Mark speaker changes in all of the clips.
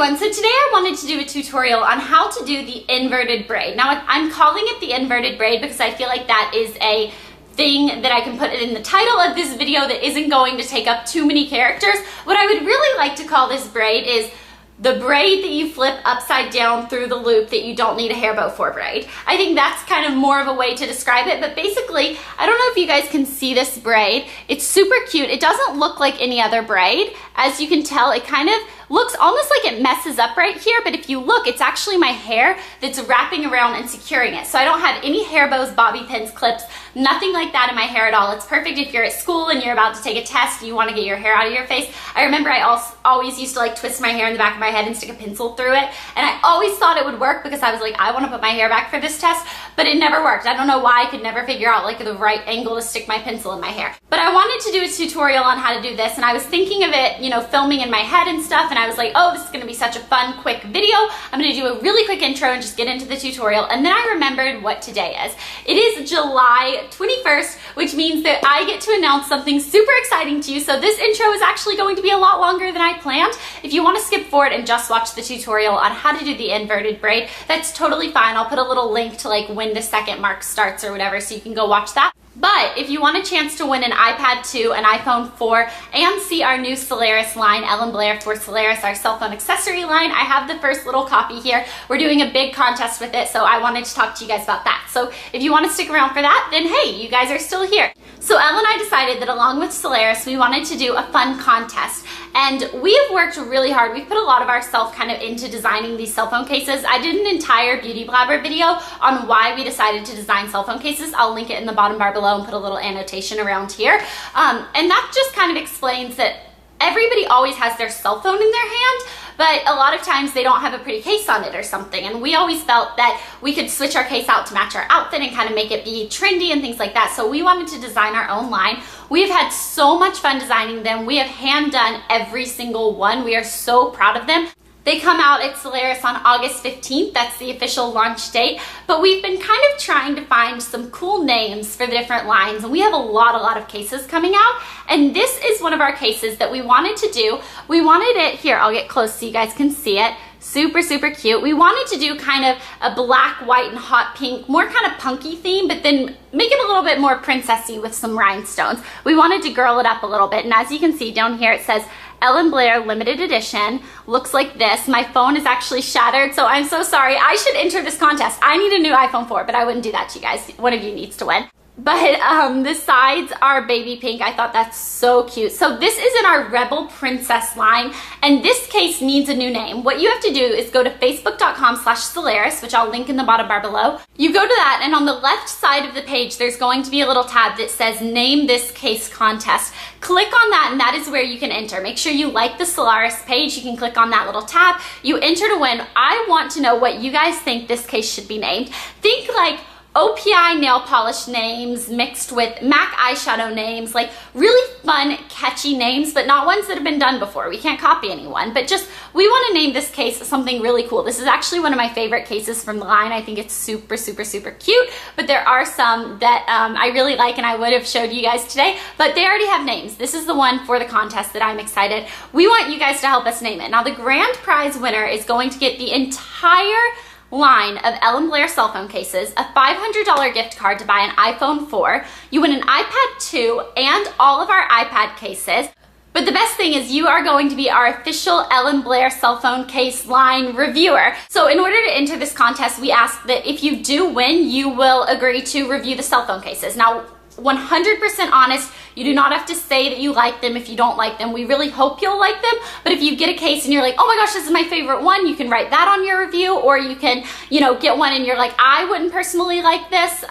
Speaker 1: everyone, so today I wanted to do a tutorial on how to do the inverted braid. Now I'm calling it the inverted braid because I feel like that is a thing that I can put in the title of this video that isn't going to take up too many characters. What I would really like to call this braid is the braid that you flip upside down through the loop that you don't need a hair bow for braid. I think that's kind of more of a way to describe it, but basically, I don't know if you guys can see this braid. It's super cute. It doesn't look like any other braid. As you can tell, it kind of looks almost like it messes up right here, but if you look, it's actually my hair that's wrapping around and securing it. So I don't have any hair bows, bobby pins, clips, nothing like that in my hair at all. It's perfect if you're at school and you're about to take a test and you want to get your hair out of your face. I remember I always used to like twist my hair in the back of my head and stick a pencil through it, and I always thought it would work because I was like, I want to put my hair back for this test, but it never worked. I don't know why. I could never figure out like the right angle to stick my pencil in my hair. But I wanted to do a tutorial on how to do this, and I was thinking of it, you know, filming in my head and stuff, and I was like, oh, this is going to be such a fun, quick video. I'm going to do a really quick intro and just get into the tutorial, and then I remembered what today is. It is July 21st, which means that I get to announce something super exciting to you, so this intro is actually going to be a lot longer than I planned. If you want to skip forward and just watch the tutorial on how to do the inverted braid, that's totally fine. I'll put a little link to like when the second mark starts or whatever, so you can go watch that. But if you want a chance to win an iPad 2, an iPhone 4, and see our new Solaris line, Ellen Blair for Solaris, our cell phone accessory line, I have the first little copy here. We're doing a big contest with it, so I wanted to talk to you guys about that. So if you want to stick around for that, then hey, you guys are still here. So Elle and I decided that along with Solaris, we wanted to do a fun contest. And we have worked really hard. We've put a lot of ourselves kind of into designing these cell phone cases. I did an entire beauty blabber video on why we decided to design cell phone cases. I'll link it in the bottom bar below and put a little annotation around here. And that just kind of explains that everybody always has their cell phone in their hand, but a lot of times they don't have a pretty case on it or something. And we always felt that we could switch our case out to match our outfit and kind of make it be trendy and things like that. So we wanted to design our own line. We have had so much fun designing them. We have hand done every single one. We are so proud of them. They come out at Solaris on August 15th. That's the official launch date. But we've been kind of trying to find some cool names for the different lines. And we have a lot of cases coming out. And this is one of our cases that we wanted to do. We wanted it, here, I'll get close so you guys can see it. Super, super cute. We wanted to do kind of a black, white, and hot pink, more kind of punky theme, but then make it a little bit more princessy with some rhinestones. We wanted to girl it up a little bit. And as you can see down here, it says Ellen Blair limited edition. Looks like this. My phone is actually shattered, so I'm so sorry. I should enter this contest. I need a new iPhone 4, but I wouldn't do that to you guys. One of you needs to win. But the sides are baby pink. I thought that's so cute. So this is in our Rebel Princess line, and this case needs a new name. What you have to do is go to facebook.com/Solaris, which I'll link in the bottom bar below. You go to that, and on the left side of the page, there's going to be a little tab that says Name This Case Contest. Click on that, and that is where you can enter. Make sure you like the Solaris page. You can click on that little tab. You enter to win. I want to know what you guys think this case should be named. Think like OPI nail polish names mixed with MAC eyeshadow names, like really fun, catchy names, but not ones that have been done before. We can't copy anyone, but just, we want to name this case something really cool. This is actually one of my favorite cases from the line. I think it's super, super, super cute, but there are some that I really like and I would have showed you guys today, but they already have names. This is the one for the contest that I'm excited. We want you guys to help us name it. Now, the grand prize winner is going to get the entire line of Ellen Blair cell phone cases, a $500 gift card to buy an iPhone 4. You win an iPad 2 and all of our iPad cases. But the best thing is you are going to be our official Ellen Blair cell phone case line reviewer. So in order to enter this contest, we ask that if you do win, you will agree to review the cell phone cases. Now, 100% honest, you do not have to say that you like them if you don't like them. We really hope you'll like them, but if you get a case and you're like, oh my gosh, this is my favorite one, you can write that on your review, or you can, you know, get one and you're like, I wouldn't personally like this,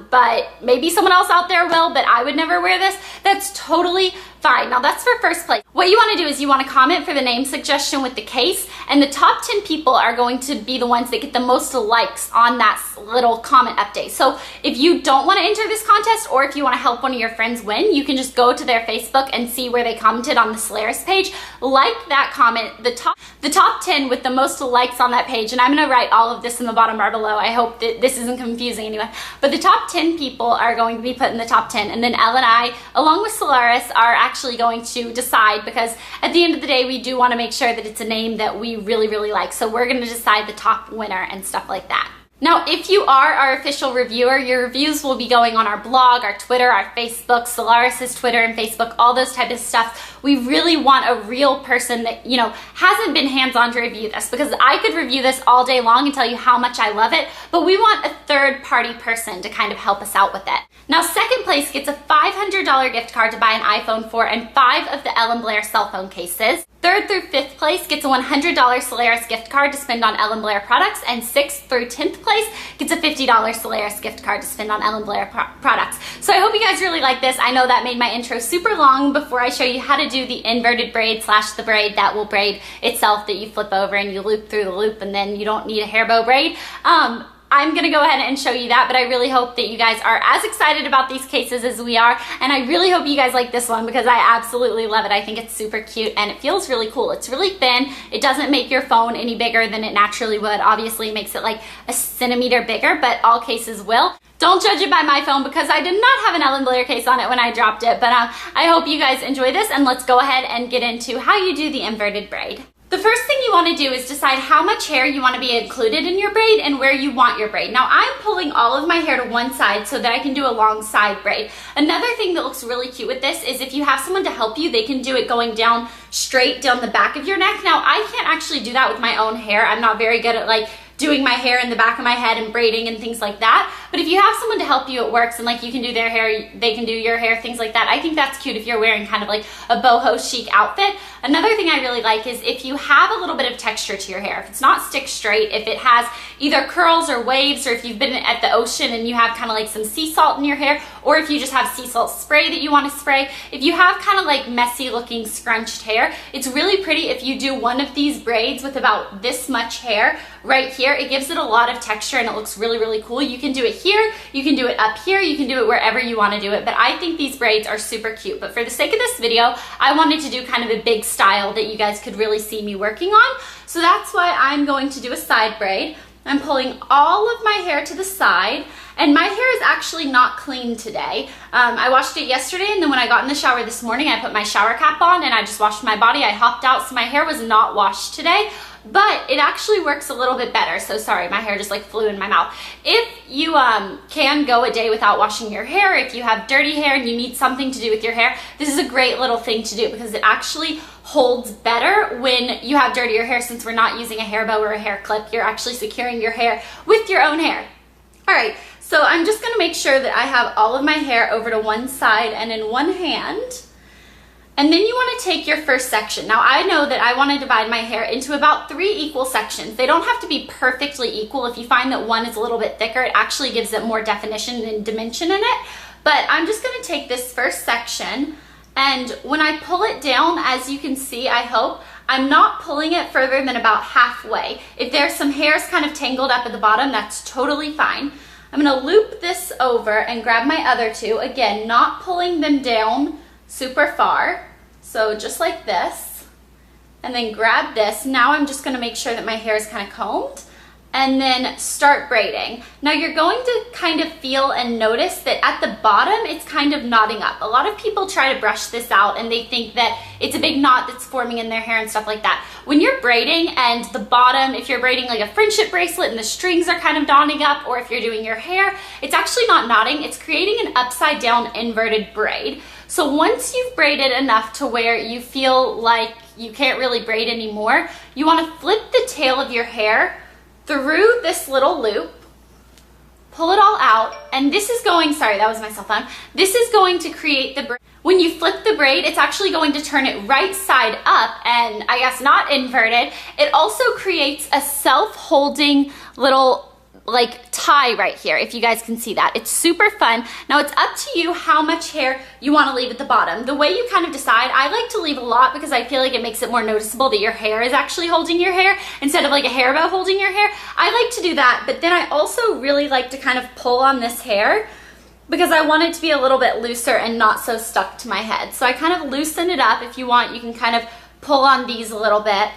Speaker 1: but maybe someone else out there will, but I would never wear this. That's totally fine. Now that's for first place. What you want to do is you want to comment for the name suggestion with the case, and the top 10 people are going to be the ones that get the most likes on that little comment update. So if you don't want to enter this contest, or if you want to help one of your friends win, you can just go to their Facebook and see where they commented on the Solaris page. Like that comment, the top 10 with the most likes on that page, and I'm going to write all of this in the bottom bar below. I hope that this isn't confusing anyway, but the top 10 people are going to be put in the top 10, and then Elle and I, along with Solaris, are actually actually going to decide, because at the end of the day, we do want to make sure that it's a name that we really, really like. So we're going to decide the top winner and stuff like that. Now, if you are our official reviewer, your reviews will be going on our blog, our Twitter, our Facebook, Solaris's Twitter and Facebook, all those type of stuff. We really want a real person that, you know, hasn't been hands-on to review this, because I could review this all day long and tell you how much I love it, but we want a third-party person to kind of help us out with it. Now, second place gets a $500 gift card to buy an iPhone 4 and 5 of the Ellen Blair cell phone cases. Third through fifth place gets a $100 Solaris gift card to spend on Ellen Blair products, and sixth through 10th place gets a $50 Solaris gift card to spend on Ellen Blair products. So I hope you guys really like this. I know that made my intro super long before I show you how to do the inverted braid slash the braid that will braid itself, that you flip over and you loop through the loop and then you don't need a hair bow braid. I'm gonna go ahead and show you that, but I really hope that you guys are as excited about these cases as we are, and I really hope you guys like this one because I absolutely love it. I think it's super cute and it feels really cool. It's really thin. It doesn't make your phone any bigger than it naturally would. Obviously, it makes it like a centimeter bigger, but all cases will. Don't judge it by my phone because I did not have an Ellen Blair case on it when I dropped it, but I hope you guys enjoy this, and let's go ahead and get into how you do the inverted braid. The first thing you want to do is decide how much hair you want to be included in your braid and where you want your braid. Now, I'm pulling all of my hair to one side so that I can do a long side braid. Another thing that looks really cute with this is if you have someone to help you, they can do it going down straight down the back of your neck. Now, I can't actually do that with my own hair. I'm not very good at like doing my hair in the back of my head and braiding and things like that. But if you have someone to help you, it works, and like you can do their hair, they can do your hair, things like that. I think that's cute if you're wearing kind of like a boho chic outfit. Another thing I really like is if you have a little bit of texture to your hair. If it's not stick straight, if it has either curls or waves, or if you've been at the ocean and you have kind of like some sea salt in your hair, or if you just have sea salt spray that you want to spray, if you have kind of like messy looking scrunched hair, it's really pretty if you do one of these braids with about this much hair right here. It gives it a lot of texture and it looks really, really cool. You can do it here, you can do it up here, you can do it wherever you want to do it, but I think these braids are super cute. But for the sake of this video, I wanted to do kind of a big style that you guys could really see me working on. So that's why I'm going to do a side braid. I'm pulling all of my hair to the side, and my hair is actually not clean today. I washed it yesterday, and then when I got in the shower this morning, I put my shower cap on and I just washed my body. I hopped out, so my hair was not washed today, but it actually works a little bit better. So sorry, my hair just like flew in my mouth. If you can go a day without washing your hair, if you have dirty hair and you need something to do with your hair, this is a great little thing to do because it actually holds better when you have dirtier hair. Since we're not using a hair bow or a hair clip, you're actually securing your hair with your own hair. All right, so I'm just gonna make sure that I have all of my hair over to one side and in one hand. And then you want to take your first section. Now, I know that I want to divide my hair into about 3 equal sections. They don't have to be perfectly equal. If you find that one is a little bit thicker, it actually gives it more definition and dimension in it. But I'm just going to take this first section, and when I pull it down, as you can see, I hope, I'm not pulling it further than about halfway. If there's some hairs kind of tangled up at the bottom, that's totally fine. I'm going to loop this over and grab my other two. Again, not pulling them down super far, so just like this, and then grab this. Now I'm just going to make sure that my hair is kind of combed, and then start braiding. Now you're going to kind of feel and notice that at the bottom it's kind of knotting up. A lot of people try to brush this out and they think that it's a big knot that's forming in their hair and stuff like that. When you're braiding and the bottom, if you're braiding like a friendship bracelet and the strings are kind of knotting up, or if you're doing your hair, it's actually not knotting, it's creating an upside down inverted braid. So once you've braided enough to where you feel like you can't really braid anymore, you want to flip the tail of your hair through this little loop, pull it all out, and this is going, sorry, that was my cell phone. This is going to create the braid. When you flip the braid, it's actually going to turn it right side up, and I guess not inverted. It also creates a self-holding little like tie right here, if you guys can see that. It's super fun. Now it's up to you how much hair you want to leave at the bottom. The way you kind of decide, I like to leave a lot because I feel like it makes it more noticeable that your hair is actually holding your hair instead of like a hair bow holding your hair. I like to do that, but then I also really like to kind of pull on this hair because I want it to be a little bit looser and not so stuck to my head. So I kind of loosen it up. If you want, you can kind of pull on these a little bit,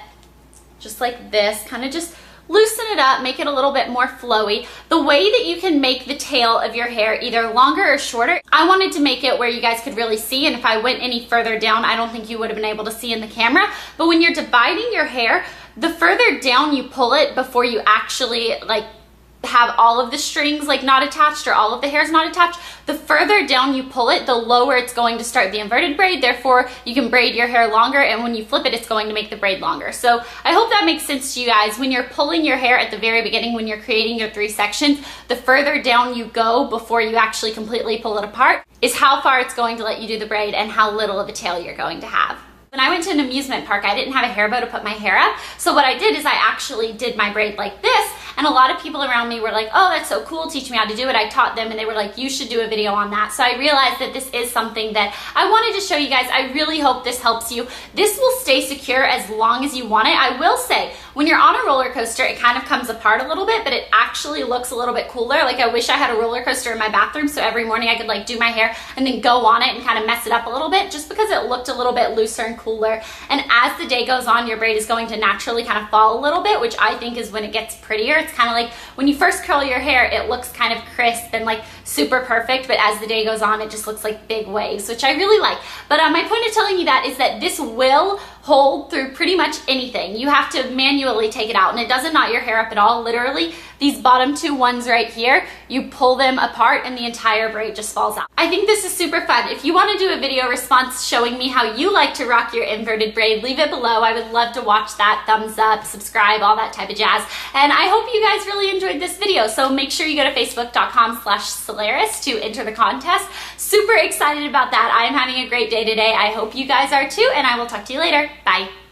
Speaker 1: just like this, kind of just loosen it up, make it a little bit more flowy. The way that you can make the tail of your hair either longer or shorter, I wanted to make it where you guys could really see, and if I went any further down, I don't think you would have been able to see in the camera. But when you're dividing your hair, the further down you pull it before you actually like have all of the strings like not attached or all of the hairs not attached, the further down you pull it, the lower it's going to start the inverted braid. Therefore, you can braid your hair longer, and when you flip it, it's going to make the braid longer. So I hope that makes sense to you guys. When you're pulling your hair at the very beginning, when you're creating your 3 sections, the further down you go before you actually completely pull it apart is how far it's going to let you do the braid and how little of a tail you're going to have. When I went to an amusement park, I didn't have a hair bow to put my hair up. So what I did is I actually did my braid like this. And a lot of people around me were like, oh, that's so cool, teach me how to do it. I taught them and they were like, you should do a video on that. So I realized that this is something that I wanted to show you guys. I really hope this helps you. This will stay secure as long as you want it. I will say, when you're on a roller coaster, it kind of comes apart a little bit, but it actually looks a little bit cooler. Like I wish I had a roller coaster in my bathroom so every morning I could like do my hair and then go on it and kind of mess it up a little bit, just because it looked a little bit looser and cooler. And as the day goes on, your braid is going to naturally kind of fall a little bit, which I think is when it gets prettier. It's kind of like when you first curl your hair, it looks kind of crisp and like super perfect, but as the day goes on, it just looks like big waves, which I really like. But my point of telling you that is that this will hold through pretty much anything. You have to manually take it out, and it doesn't knot your hair up at all. Literally, these bottom 2 ones right here, you pull them apart and the entire braid just falls out. I think this is super fun. If you want to do a video response showing me how you like to rock your inverted braid, leave it below. I would love to watch that. Thumbs up, subscribe, all that type of jazz. And I hope you guys really enjoyed this video. So make sure you go to facebook.com/Solaris to enter the contest. Super excited about that. I am having a great day today. I hope you guys are too, and I will talk to you later. Bye.